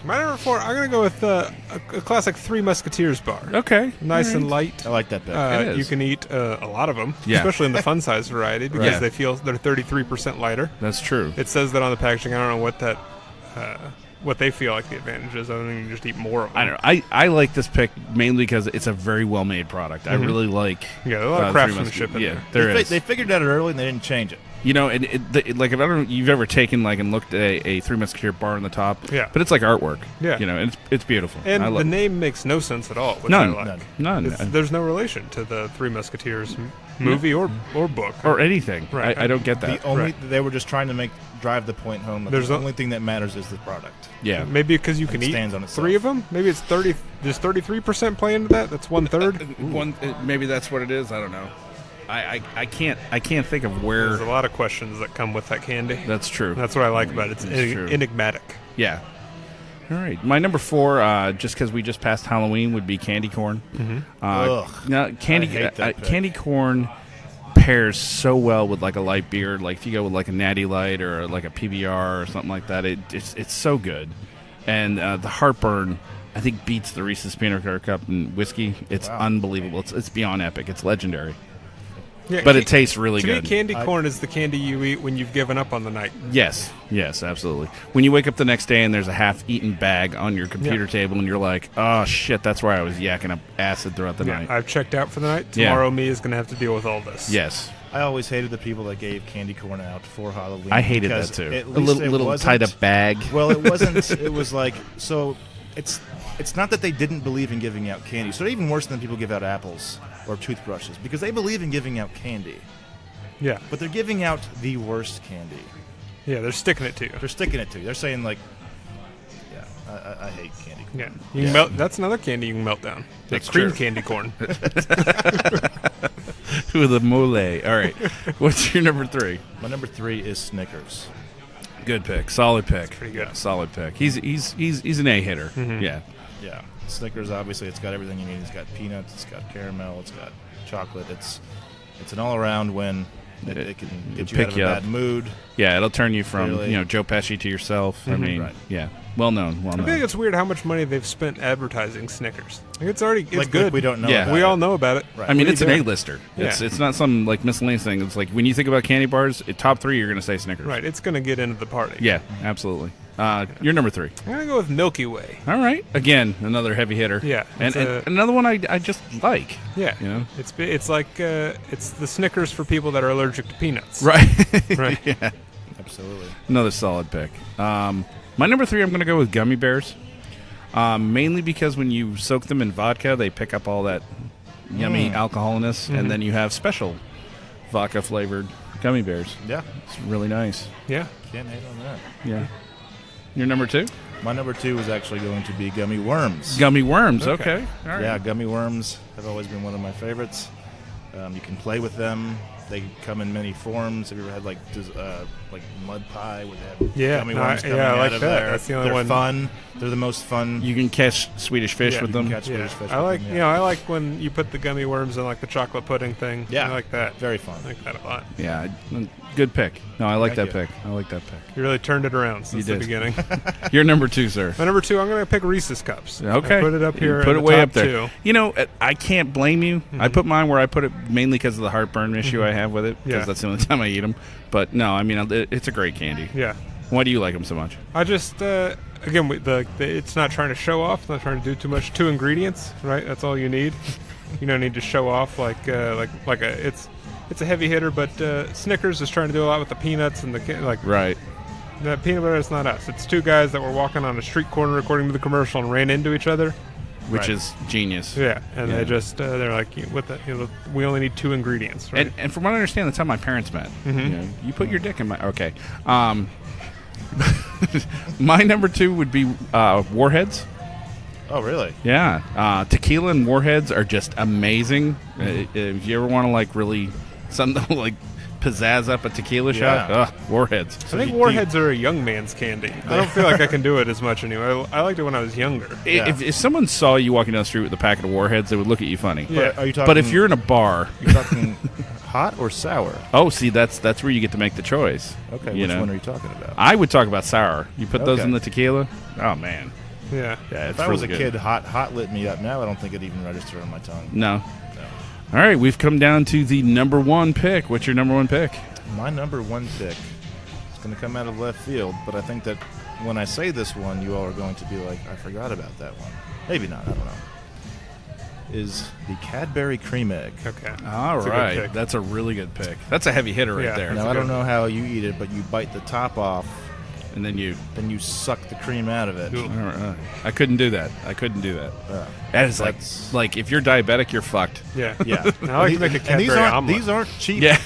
My number 4, I'm going to go with a classic Three Musketeers bar. Okay. Nice and light. I like that pick. You can eat a lot of them, Yeah. especially in the fun size variety, because Yeah. they're 33% lighter. That's true. It says that on the packaging. I don't know what that what they feel like the advantage is. I think you can just eat more of them. I don't know. I like this pick mainly because it's a very well-made product. I really like. Yeah, a lot of Three craftsmanship in Musketeers. there. There is. They figured that out early and they didn't change it. You know, and like if I don't, you've ever taken like and looked at a Three Musketeer bar on the top, Yeah. but it's like artwork. Yeah. You know, and it's beautiful. And I the love name makes no sense at all. Which None. I like. None. There's no relation to the Three Musketeers movie or book. or anything. Right. I don't get that. The only they were just trying to drive the point home. That There's the a- only thing that matters is the product. Yeah. Maybe because you can It eat stands on itself. 3 of them. Maybe it's 30. Does 33% play into that? That's 1/3. Maybe that's what it is. I don't know. I can't think of where. There's a lot of questions that come with that candy. That's true. That's what I like about it. It's That's true. enigmatic. Yeah. All right. My number 4, just because we just passed Halloween, would be candy corn. Ugh. No, candy I hate that pick. candy corn pairs so well with like a light beer. Like if you go with like a Natty Light or like a PBR or something like that, it's so good. And the heartburn, I think, beats the Reese's Peanut Butter Cup and whiskey. It's unbelievable. It's beyond epic. It's legendary. Yeah, But it tastes really to good. me, candy corn is the candy you eat when you've given up on the night. Yes, absolutely. When you wake up the next day and there's a half-eaten bag on your computer table and you're like, oh, shit, that's where I was yakking up acid throughout the night. I've checked out for the night. Yeah. Tomorrow, me is going to have to deal with all this. Yes. I always hated the people that gave candy corn out for Halloween. I hated because that, too. At A least it little wasn't- tied-up bag. Well, it wasn't. It was like, so it's not that they didn't believe in giving out candy. So even worse than people give out apples or toothbrushes, because they believe in giving out candy. Yeah. But they're giving out the worst candy. Yeah, they're sticking it to you. They're sticking it to you. They're saying, like, I hate candy corn. Yeah. You can melt. That's another candy you can melt down. That's cream true. candy corn. With a mole. All right. What's your number 3? My number 3 is Snickers. Good pick. Solid pick. pretty good. Yeah, solid pick. He's an A hitter. Yeah. Yeah. Snickers, obviously, it's got everything you need. It's got peanuts, it's got caramel, it's got chocolate. It's an all-around win. It can get you pick out of you a up. bad mood. Yeah, it'll turn you from Really? Joe Pesci to yourself. I mean, Right. yeah, well known. I think it's weird how much money they've spent advertising Snickers. Like it's Like, good. we don't know. Yeah. about We it. all know about it. Right. I mean, What are it's you an doing? A-lister. Yeah. It's not some like miscellaneous thing. It's like when you think about candy bars, top 3 you're going to say Snickers. Right. It's going to get into the party. Yeah, absolutely. You're number 3. I'm going to go with Milky Way. All right. Again, another heavy hitter. Yeah, and it's another one I just like. Yeah. You know? It's like it's the Snickers for people that are allergic to peanuts. Right. Right. Yeah. Absolutely. Another solid pick. My number 3, I'm going to go with gummy bears. Mainly because when you soak them in vodka, they pick up all that yummy alcoholness, and then you have special vodka flavored gummy bears. Yeah. It's really nice. Yeah. Can't hate on that. Yeah. Your number 2? My number 2 is actually going to be gummy worms. Gummy worms. Okay. All right. Yeah, gummy worms have always been one of my favorites. You can play with them. They come in many forms. Have you ever had like mud pie where they have Yeah, gummy no, worms coming I out like of that. there? That's the only They're one. fun. They're the most fun. You can catch Swedish fish Yeah, with you them. can catch Swedish fish. I like with them, I like when you put the gummy worms in like the chocolate pudding thing. Yeah. I like that. Very fun. I like that a lot. Yeah. Good pick. No, I like Thank that you. pick. I like that pick. You really turned it around since You the did. beginning. Your number 2, sir. My number 2, I'm going to pick Reese's Cups. Okay. I put it up You here. Put in it the way top up there. 2. You know, I can't blame you. I put mine where I put it mainly because of the heartburn issue I have with it, because Yeah. that's the only time I eat them. But no, I mean, it's a great candy. Yeah. Why do you like them so much? I just again it's not trying to show off. It's not trying to do too much. 2 ingredients, right? That's all you need. You don't need to show off like it's a heavy hitter, but Snickers is trying to do a lot with the peanuts and Right. the peanut butter. It's not us. It's 2 guys that were walking on a street corner according to the commercial and ran into each other. Which Right. is genius. Yeah, and Yeah. they just they're like, we only need 2 ingredients, right? And from what I understand, that's how my parents met. You put your dick in my... Okay. My number 2 would be Warheads. Oh, really? Yeah. Tequila and Warheads are just amazing. If you ever want to really something to pizzazz up a tequila shot, Warheads. I think Warheads are a young man's candy. I don't feel like I can do it as much anymore. I liked it when I was younger. If someone saw you walking down the street with a packet of Warheads, they would look at you funny. Yeah. Are you talking? But if you're in a bar, you're talking hot or sour? Oh, see, that's where you get to make the choice. Okay, which one are you talking about? I would talk about sour. You put those Okay. in the tequila. Oh man. Yeah. Yeah. It's If I was really a good. kid, hot lit me up. Now I don't think it'd even register on my tongue. No. All right, we've come down to the number one pick. What's your number one pick? My number one pick is going to come out of left field, but I think that when I say this one, you all are going to be like, I forgot about that one. Maybe not, I don't know. Is the Cadbury Cream Egg. Okay. All That's a good right, pick. that's a really good pick. That's a heavy hitter right Yeah. there. Now, I don't know how you eat it, but you bite the top off, And then you. then you suck the cream out of it. Ooh. All right. I couldn't do that. Yeah. That is That's- like if you're diabetic, you're fucked. Yeah. Yeah. I like to make a And Cadbury omelet. these aren't cheap. Yeah.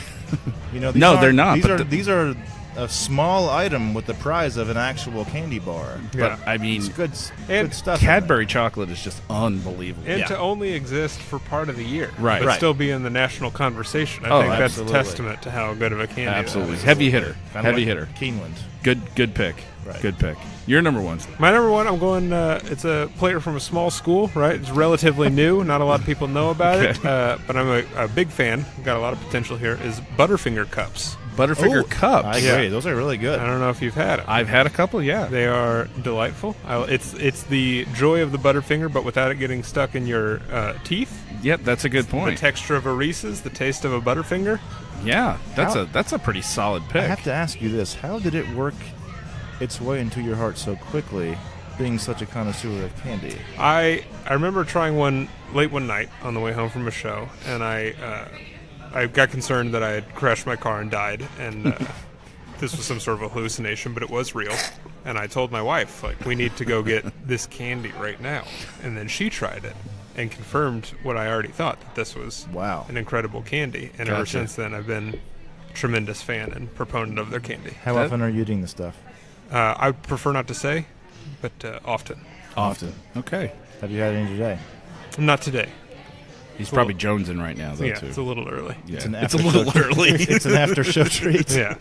You know, these No, aren't- they're not, These but are these are a small item with the price of an actual candy bar. Yeah. But I mean, It's good And stuff. in Cadbury chocolate is just unbelievable. And Yeah. to only exist for part of the year, Right. but Right. still be in the national conversation. I Oh, think that's absolutely. a testament to how good of a candy. that Absolutely. is. Heavy hitter. Kinda Heavy like hitter. Keeneland. Good pick. Right. Good pick. Your number one. My number one, I'm going. It's a player from a small school, right? It's relatively new. Not a lot of people know about it, but I'm a big fan. Got a lot of potential here. Is Butterfinger cups. Butterfinger Ooh, cups. I Yeah. agree. Those are really good. I don't know if you've had them. I've had a couple, yeah. They are delightful. It's the joy of the Butterfinger, but without it getting stuck in your teeth. Yep, that's a good The point. texture of a Reese's, the taste of a Butterfinger. Yeah, How- that's a pretty solid I pick. have to ask you this: how did it work its way into your heart so quickly, being such a connoisseur of candy? I remember trying one late one night on the way home from a show, and I got concerned that I had crashed my car and died, and this was some sort of a hallucination, but it was real. And I told my wife, like, we need to go get this candy right now. And then she tried it and confirmed what I already thought, that this was Wow. an incredible candy. And ever Gotcha. since then, I've been a tremendous fan and proponent of their candy. How That- often are you eating this stuff? I prefer not to say, but often. Often. Okay. Have you had any today? Not today. He's probably jonesing right now, though, Yeah, too. it's a little early. Yeah. It's an It's a after little show- early. It's an after show treat. Yeah.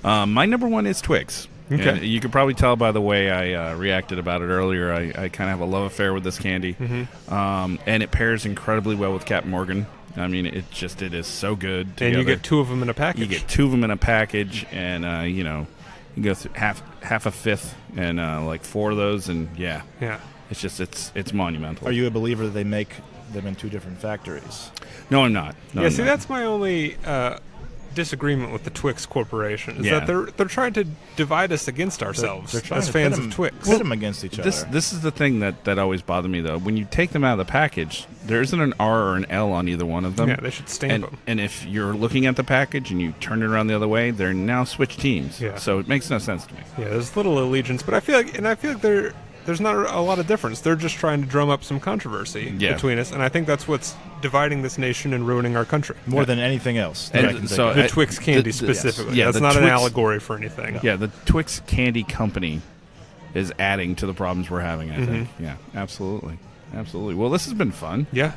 My number one is Twix. Okay. And you could probably tell by the way I reacted about it earlier. I kind of have a love affair with this candy. And it pairs incredibly well with Captain Morgan. I mean, it is so good together. And you get two of them in a package. You get two of them in a package, and you know, you go through half a fifth, and like four of those, and yeah, Yeah. it's just it's monumental. Are you a believer that they make them in two different factories? No, I'm not. No, Yeah, I'm see, not. that's my only disagreement with the Twix Corporation is Yeah. that they're trying to divide us against ourselves They're trying as to fans pit of 'em- Twix. Pit them against each This other. this is the thing that always bothered me though. When you take them out of the package, there isn't an R or an L on either one of them. Yeah, they should stamp and, them. and if you're looking at the package and you turn it around the other way, they're now switched teams. Yeah. So it makes no sense to me. Yeah, there's little allegiance, but I feel like there's not a lot of difference. They're just trying to drum up some controversy Yeah. between us, and I think that's what's dividing this nation and ruining our country. More than anything else. that And I can think so of. The Twix candy the- specifically. yeah, That's the not an Twix- allegory for anything. Yeah, the Twix Candy Company is adding to the problems we're having, I think. Yeah, absolutely. Absolutely. Well, this has been fun. Yeah.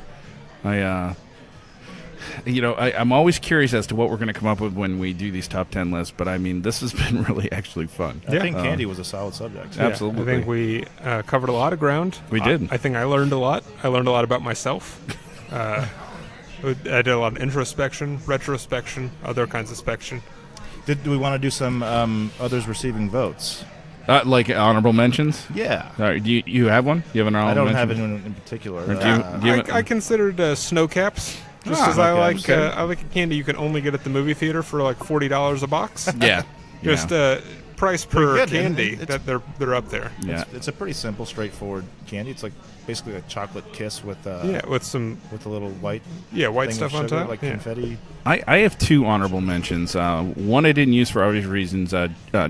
I'm always curious as to what we're going to come up with when we do these top 10 lists, but I mean, this has been really actually fun. I Yeah. think candy was a solid subject. Yeah. Absolutely. I think we covered a lot of ground. We did. I think I learned a lot. I learned a lot about myself. I did a lot of introspection, retrospection, other kinds of spection. Do we want to do some others receiving votes? Like honorable mentions? Yeah. All right, do you have one? You have an I honorable don't mention? have anyone in particular. Or do you- I considered snow caps. Just Ah, because I okay. like a candy you can only get at the movie theater for like $40 a box. Yeah. Just yeah. Price Pretty per good, candy and it's- that they're up there. Yeah. It's a pretty simple, straightforward candy. It's like basically a chocolate kiss with With some with a little white white thing stuff of on sugar, top. like Yeah. confetti. I have two honorable mentions. One I didn't use for obvious reasons.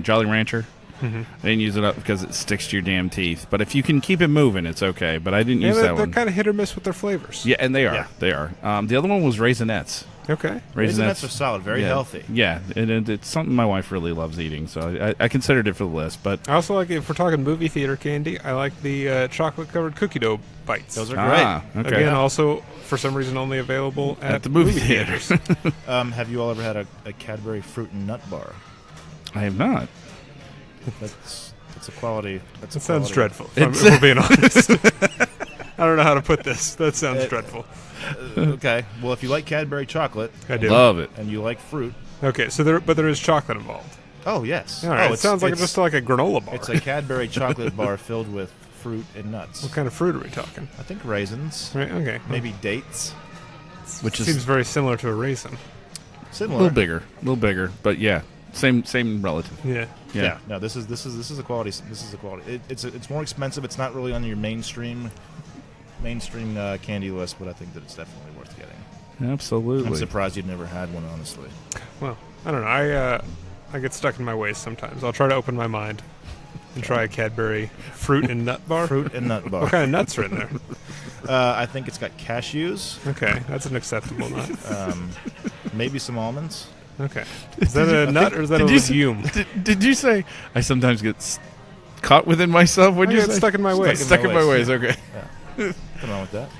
Jolly Rancher. Mm-hmm. I didn't use it up because it sticks to your damn teeth. But if you can keep it moving, it's okay. But I didn't Yeah, use that they're one. kind of hit or miss with their flavors. Yeah, and they are. Yeah. They are. The other one was Raisinets. Okay. Raisinets are solid, very yeah, healthy. Yeah, and it's something my wife really loves eating, so I considered it for the list. But I also like, if we're talking movie theater candy, I like the chocolate-covered cookie dough bites. Those are great. Okay. Again, also, for some reason, only available at the movie theaters. Have you all ever had a Cadbury fruit and nut bar? I have not. That's a quality. That's a It sounds quality. dreadful, if we're being honest. I don't know how to put this. That sounds dreadful. Okay. Well, if you like Cadbury chocolate, I do. Love it. and you like fruit, Okay, so there is chocolate involved. oh yes. All right, Oh, it sounds like just like a granola bar. It's a Cadbury chocolate bar filled with fruit and nuts. What kind of fruit are we talking? I think raisins, Right. Okay. maybe dates. Which Seems is very similar to a raisin. a Similar. little bigger, but yeah, same relative. Yeah. Yeah. No, this is a quality. This is a quality. It's more expensive. It's not really on your mainstream candy list, but I think that it's definitely worth getting. Absolutely. I'm surprised you've never had one, honestly. Well, I don't know. I get stuck in my ways sometimes. I'll try to open my mind and try a Cadbury fruit and nut bar. Fruit and nut bar. What kind of nuts are in there? I think it's got cashews, Okay, that's an acceptable nut. maybe some almonds. Okay. Is that a nut or is that a legume? Did you say I sometimes get caught within myself? What I did you get say? stuck in my ways. Stuck in my ways. Okay. Nothing wrong with that.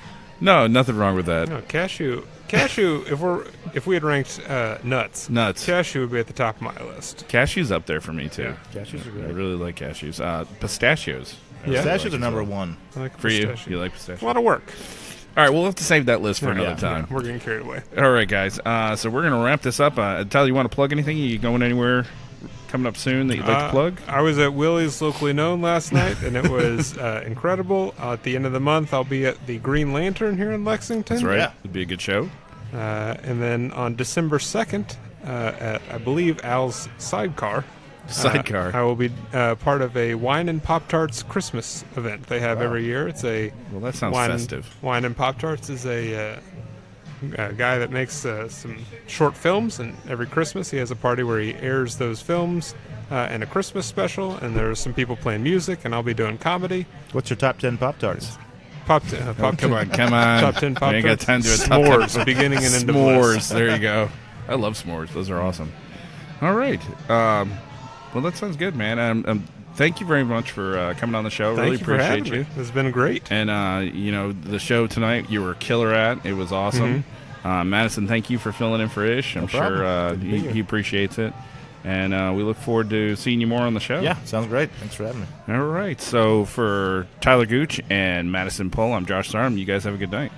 No, nothing wrong with that. No, cashew. If we had ranked nuts, cashew would be at the top of my list. Cashews up there for me too. Yeah. Cashews are I great. really like cashews. Pistachios. Yeah. Pistachios are number one. I like For you, pistachio. you like A pistachios? lot of work. All right, we'll have to save that list for another Yeah. time. We're getting carried away. All right, guys. So we're gonna wrap this up. Tyler, you want to plug anything? You going anywhere coming up soon that you'd like to plug? I was at Willie's Locally Known last night, and it was incredible. At the end of the month, I'll be at the Green Lantern here in Lexington. That's right. Yeah. It'd be a good show. And then on December 2nd, at, I believe, Al's Sidecar. Sidecar. I will be part of a Wine and Pop-Tarts Christmas event they have every year. It's a Well, that sounds Wine festive. Wine and Pop-Tarts is a guy that makes some short films, and every Christmas he has a party where he airs those films and a Christmas special, and there's some people playing music, and I'll be doing comedy. What's your top 10 Pop-Tarts? Pop Come on. Top 10 We ain't got Pop-Tarts. time to do a top 10. S'mores, beginning and end of S'mores. list. There you go. I love s'mores. Those are awesome. All right. Well, that sounds good, man. Thank you very much for coming on the show. Thank Really you for appreciate having you. me. It's been great. And the show tonight, you were a killer at. It was awesome. Madison, thank you for filling in for Ish. I'm sure problem. Good to be here. he appreciates it. And we look forward to seeing you more on the show. Yeah, sounds great. Thanks for having me. All right. So for Tyler Gooch and Madison Pohl, I'm Josh Sardam. You guys have a good night.